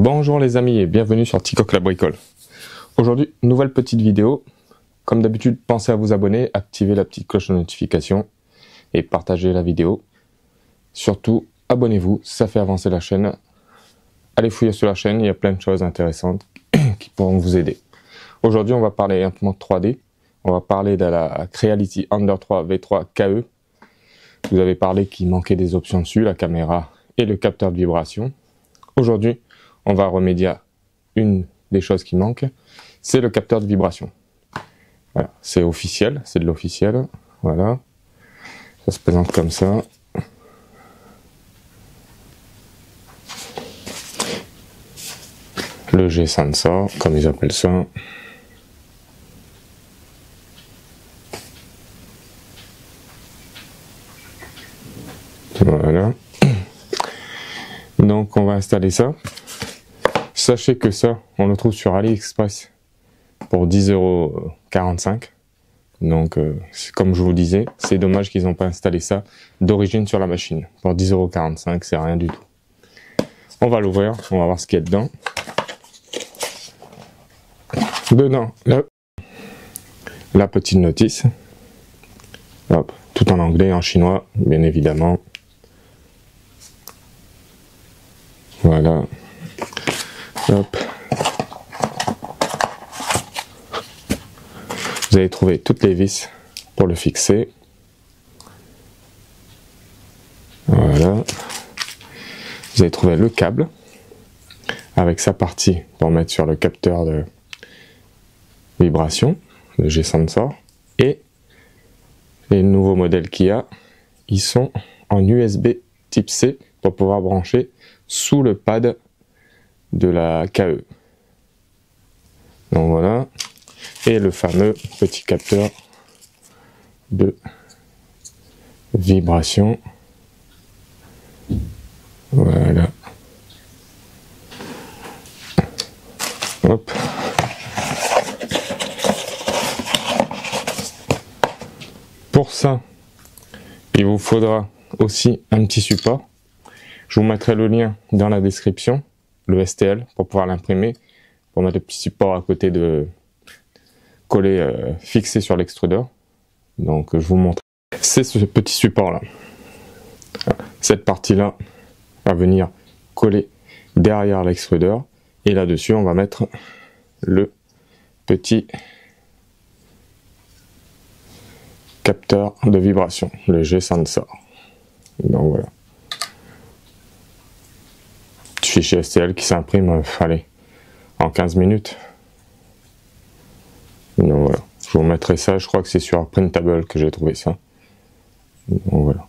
Bonjour les amis et bienvenue sur Ticoc la bricole. Aujourd'hui, nouvelle petite vidéo. Comme d'habitude, pensez à vous abonner, activer la petite cloche de notification et partager la vidéo. Surtout, abonnez-vous, ça fait avancer la chaîne. Allez fouiller sur la chaîne, il y a plein de choses intéressantes qui pourront vous aider. Aujourd'hui, on va parler imprimante 3D. On va parler de la Creality Ender 3 V3 KE. Vous avez parlé qu'il manquait des options dessus, la caméra et le capteur de vibration. Aujourd'hui, on va remédier à une des choses qui manquent, c'est le capteur de vibration. Voilà, c'est officiel, c'est de l'officiel. Voilà, ça se présente comme ça. Le G-Sensor, comme ils appellent ça. Voilà. Donc on va installer ça. Sachez que ça, on le trouve sur AliExpress pour 10,45 €. Donc comme je vous le disais, c'est dommage qu'ils n'ont pas installé ça d'origine sur la machine. Pour 10,45 €, c'est rien du tout. On va l'ouvrir, on va voir ce qu'il y a dedans. Dedans, la petite notice. Hop, tout en anglais, en chinois, bien évidemment. Voilà. Hop. Vous allez trouver toutes les vis pour le fixer. Voilà. Vous allez trouver le câble avec sa partie pour mettre sur le capteur de vibration, le G-Sensor, et les nouveaux modèles qu'il y a, ils sont en USB type C pour pouvoir brancher sous le pad de la KE. Donc voilà, et le fameux petit capteur de vibration. Voilà. Hop. Pour ça, il vous faudra aussi un petit support. Je vous mettrai le lien dans la description, le STL, pour pouvoir l'imprimer, pour mettre le petit support à côté de coller, fixé sur l'extrudeur. Donc je vous montre. C'est ce petit support là. Cette partie là va venir coller derrière l'extrudeur. Et là-dessus, on va mettre le petit capteur de vibration, le G-Sensor. Donc voilà. Fichier STL qui s'imprime en 15 minutes. Donc voilà. Je vous mettrai ça, je crois que c'est sur Printable que j'ai trouvé ça. Donc voilà.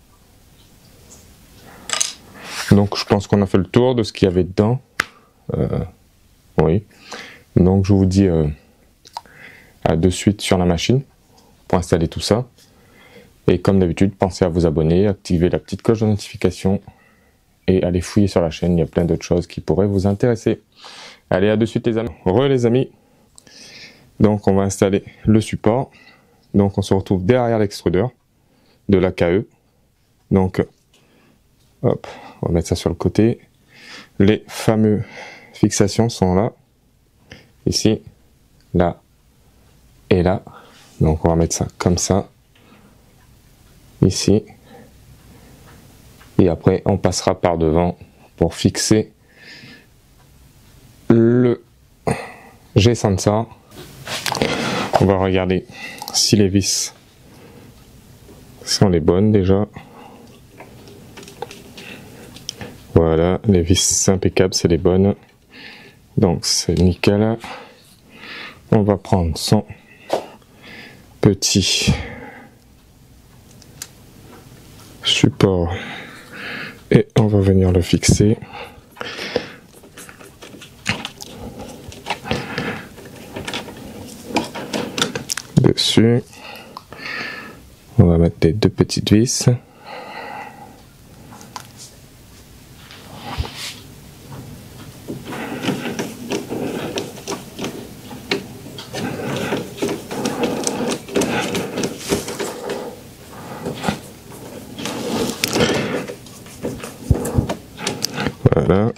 Donc je pense qu'on a fait le tour de ce qu'il y avait dedans. Oui. Donc je vous dis à de suite sur la machine pour installer tout ça. Et comme d'habitude, pensez à vous abonner, activer la petite cloche de notification et allez fouiller sur la chaîne, il y a plein d'autres choses qui pourraient vous intéresser. Allez, à de suite les amis. Les amis. Donc on va installer le support. Donc on se retrouve derrière l'extrudeur de la KE. Donc hop, on va mettre ça sur le côté. Les fameuses fixations sont là, ici, là et là. Donc on va mettre ça comme ça, ici. Et après, on passera par devant pour fixer le G-Sensor. On va regarder si les vis sont les bonnes déjà. Voilà, les vis impeccables, c'est les bonnes. Donc c'est nickel. On va prendre son petit support. Et on va venir le fixer. Dessus. On va mettre les deux petites vis. Voilà.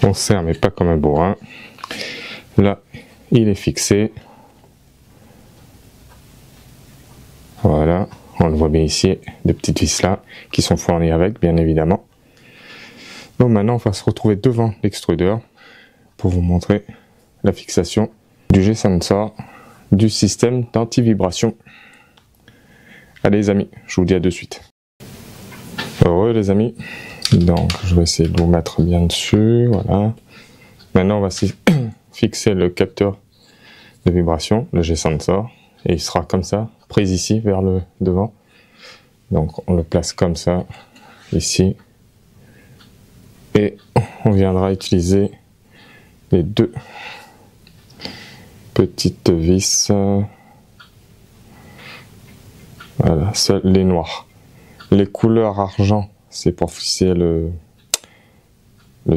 On serre mais pas comme un bourrin. Là, il est fixé. Voilà, on le voit bien ici, des petites vis là, qui sont fournies avec, bien évidemment. Donc maintenant, on va se retrouver devant l'extrudeur pour vous montrer la fixation du G-Sensor, du système d'anti-vibration. Allez les amis, je vous dis à de suite. Heureux les amis, donc je vais essayer de vous mettre bien dessus, voilà. Maintenant on va fixer le capteur de vibration, le G-Sensor, et il sera comme ça, pris ici vers le devant. Donc on le place comme ça, ici, et on viendra utiliser les deux petites vis, voilà, seuls les noirs. Les couleurs argent, c'est pour fixer le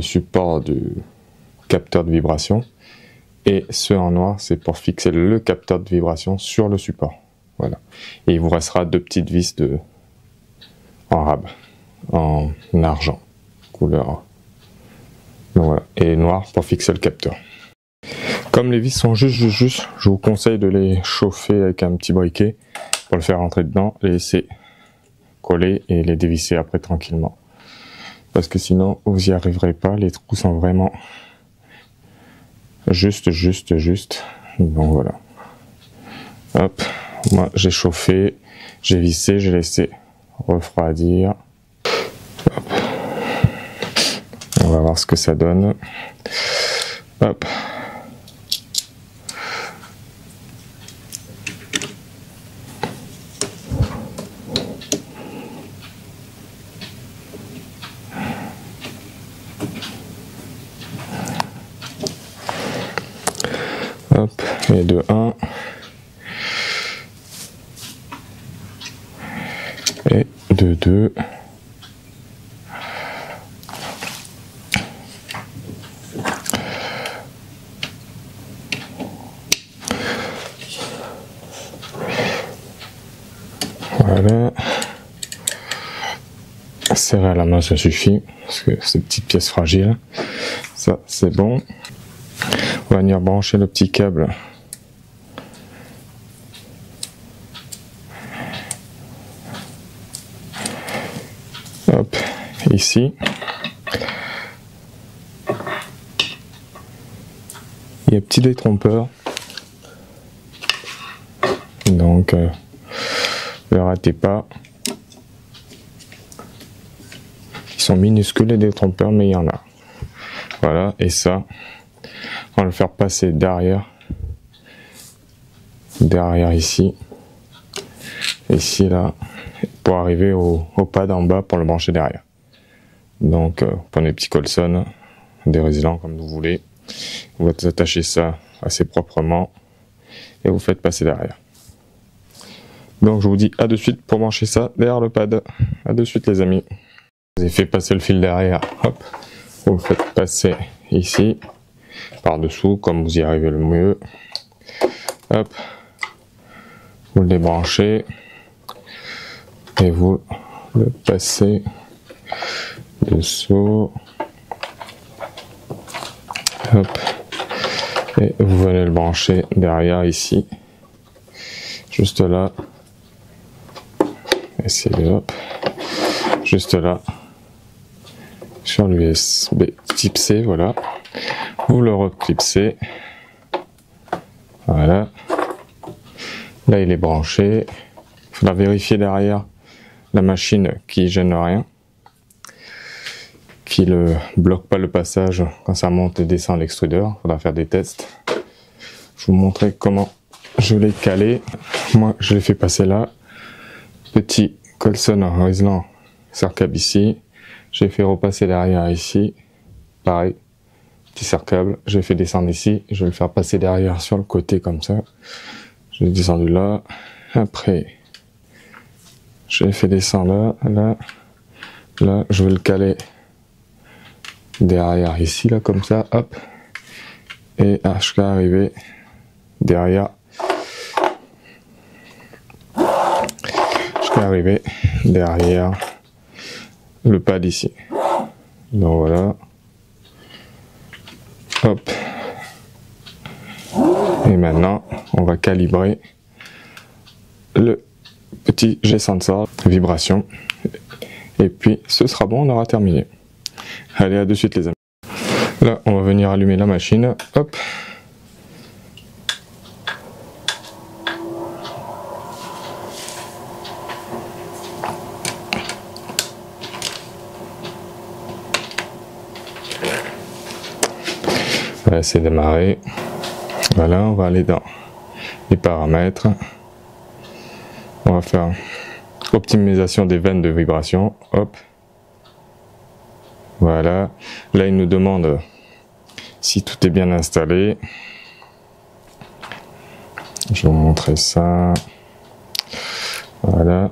support du capteur de vibration, et ceux en noir, c'est pour fixer le capteur de vibration sur le support. Voilà. Et il vous restera deux petites vis en rab, en argent, couleur. Donc voilà. Et noir pour fixer le capteur. Comme les vis sont juste, je vous conseille de les chauffer avec un petit briquet pour le faire rentrer dedans, les laisser coller et les dévisser après tranquillement. Parce que sinon, vous n'y arriverez pas, les trous sont vraiment juste. Donc voilà. Hop, moi j'ai chauffé, j'ai vissé, j'ai laissé refroidir. Hop. On va voir ce que ça donne. Hop. Hop, et de 1 et de 2. Voilà. Serrer à la main, ça suffit, parce que ces petites pièces fragiles, ça c'est bon. On va venir brancher le petit câble hop, ici. Il y a petit détrompeur, donc ne ratez pas. Ils sont minuscules les détrompeurs, mais il y en a. Voilà, et ça, on va le faire passer derrière ici, là, pour arriver au pad en bas pour le brancher derrière. Donc, prenez des petits colson, des résilents comme vous voulez, vous attachez ça assez proprement et vous faites passer derrière. Donc, je vous dis à de suite pour brancher ça derrière le pad. À de suite les amis. Vous avez fait passer le fil derrière, hop, vous le faites passer ici, par-dessous, comme vous y arrivez le mieux. Hop, vous le débranchez et vous le passez dessous. Hop, et vous venez le brancher derrière ici, juste là. Essayez, hop, juste là, sur l'USB type C, voilà. Vous le reclipsez, voilà. Là il est branché. Il faudra vérifier derrière la machine qui gêne rien, qui ne bloque pas le passage quand ça monte et descend l'extrudeur. Il faudra faire des tests. Je vous montrer comment je l'ai calé. Moi je l'ai fait passer là. Petit colson en résilient cercable ici. J'ai fait repasser derrière ici. Pareil. Petit cercable. J'ai fait descendre ici. Je vais le faire passer derrière sur le côté comme ça. J'ai descendu là. Après, j'ai fait descendre là. Là, je vais le caler derrière ici, là, comme ça. Hop. Et je vais arriver derrière. Je vais arriver derrière le pad ici. Donc voilà. Hop. Et maintenant, on va calibrer le petit G-Sensor vibration. Et puis, ce sera bon, on aura terminé. Allez, à de suite les amis. Là, on va venir allumer la machine. Hop. On va essayer de démarrer. Voilà, on va aller dans les paramètres. On va faire optimisation des veines de vibration. Hop. Voilà. Là, il nous demande si tout est bien installé. Je vais vous montrer ça. Voilà.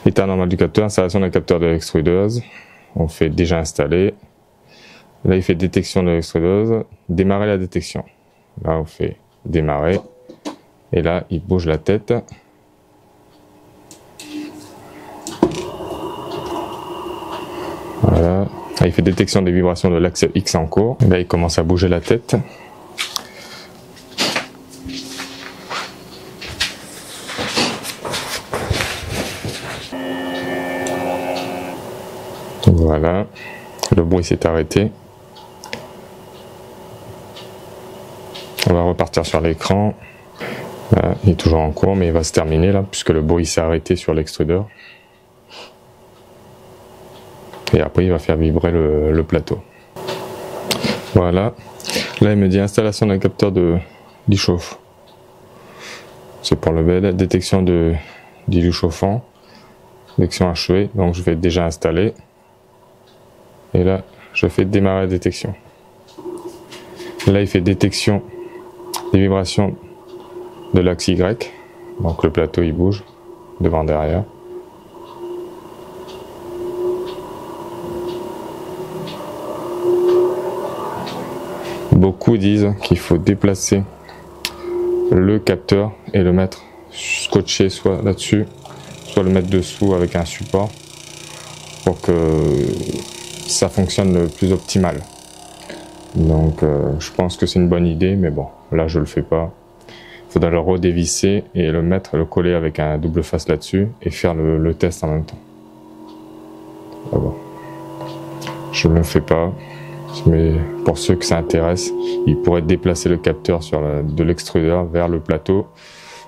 État normal du capteur, installation d'un capteur de l'extrudeuse. On fait déjà installer. Là, il fait détection de l'extrudeuse. Démarrer la détection. Là, on fait démarrer. Et là, il bouge la tête. Voilà. Là, il fait détection des vibrations de l'axe X en cours. Là, il commence à bouger la tête. Voilà. Le bruit s'est arrêté. On va repartir sur l'écran. Il est toujours en cours, mais il va se terminer là, puisque le bruit s'est arrêté sur l'extrudeur. Et après, il va faire vibrer le plateau. Voilà. Là, il me dit installation d'un capteur d'îlot chauffe. C'est pour le bed. Détection d'îlot chauffant. Détection achevée. Donc, je vais déjà installer. Et là, je fais démarrer la détection. Là, il fait détection des vibrations de l'axe Y. Donc, le plateau, il bouge devant, derrière. Beaucoup disent qu'il faut déplacer le capteur et le mettre scotché soit là-dessus, soit le mettre dessous avec un support pour que ça fonctionne le plus optimal. Donc je pense que c'est une bonne idée, mais bon, là je le fais pas. Il faudra le redévisser et le mettre, le coller avec un double face là-dessus et faire le test en même temps. Ah bon. Je ne le fais pas. Mais pour ceux que ça intéresse, ils pourraient déplacer le capteur de l'extrudeur vers le plateau,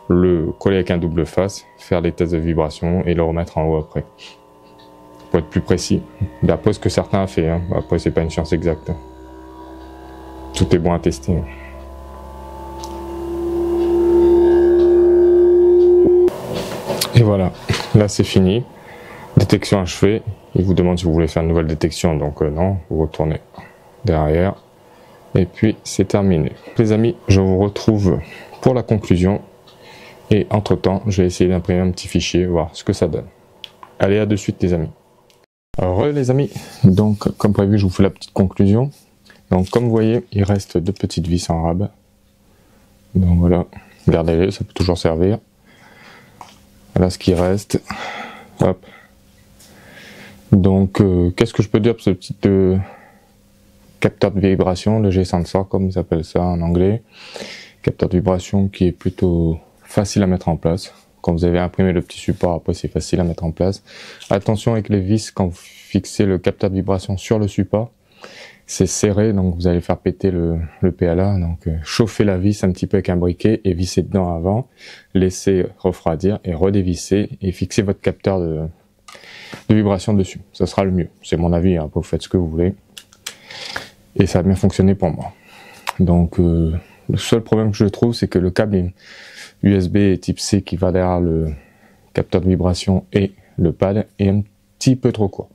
le coller avec un double face, faire les tests de vibration et le remettre en haut après. Pour être plus précis, d'après ce que certains ont fait, hein. Après c'est pas une science exacte. Tout est bon à tester. Et voilà, là c'est fini. Détection achevée. Il vous demande si vous voulez faire une nouvelle détection, donc non, vous retournez derrière et puis c'est terminé. Les amis, je vous retrouve pour la conclusion et entre temps je vais essayer d'imprimer un petit fichier, voir ce que ça donne. Allez, à de suite les amis. Alors les amis, donc comme prévu je vous fais la petite conclusion. Donc comme vous voyez, il reste deux petites vis en rab, donc voilà, gardez-les, ça peut toujours servir. Voilà ce qui reste. Hop. Donc qu'est-ce que je peux dire pour ce petit capteur de vibration, le G-Sensor comme ils appellent ça en anglais. Capteur de vibration qui est plutôt facile à mettre en place. Quand vous avez imprimé le petit support, après c'est facile à mettre en place. Attention avec les vis, quand vous fixez le capteur de vibration sur le support, c'est serré, donc vous allez faire péter le PLA. Donc chauffez la vis un petit peu avec un briquet et vissez dedans avant. Laissez refroidir et redévisser et fixez votre capteur de vibration dessus. Ça sera le mieux. C'est mon avis, hein, vous faites ce que vous voulez. Et ça a bien fonctionné pour moi. Donc le seul problème que je trouve, c'est que le câble USB type C qui va derrière le capteur de vibration et le pad est un petit peu trop court.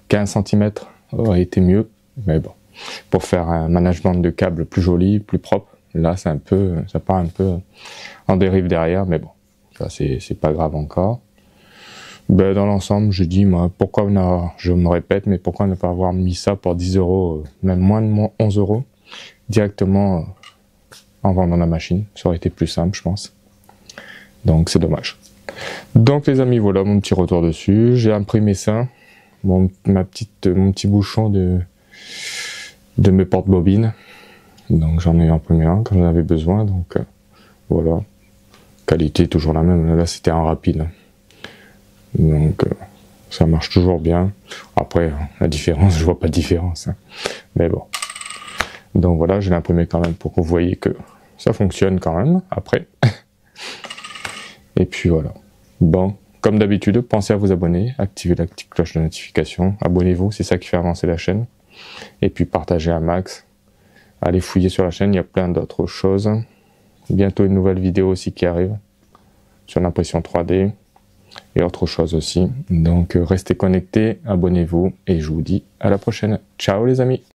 15 cm aurait été mieux, mais bon, pour faire un management de câble plus joli, plus propre, là c'est un peu, ça part un peu en dérive derrière, mais bon, ça c'est pas grave encore. Ben, dans l'ensemble, je dis, moi, pourquoi je me répète, mais pourquoi ne pas avoir mis ça pour 10 €, même moins de 11 € directement en vendant la machine. Ça aurait été plus simple, je pense. Donc, c'est dommage. Donc, les amis, voilà mon petit retour dessus. J'ai imprimé ça, mon petit bouchon de mes porte-bobines. Donc j'en ai imprimé un quand j'en avais besoin, donc voilà. Qualité toujours la même, là c'était un rapide. Donc ça marche toujours bien. Après la différence, je vois pas de différence. Hein. Mais bon. Donc voilà, je l'ai imprimé quand même pour que vous voyez que ça fonctionne quand même après. Et puis voilà. Bon, comme d'habitude, pensez à vous abonner, activez la petite cloche de notification, abonnez-vous, c'est ça qui fait avancer la chaîne. Et puis partagez un max. Allez fouiller sur la chaîne, il y a plein d'autres choses. Bientôt une nouvelle vidéo aussi qui arrive sur l'impression 3D et autre chose aussi. Donc restez connectés, abonnez-vous et je vous dis à la prochaine. Ciao les amis!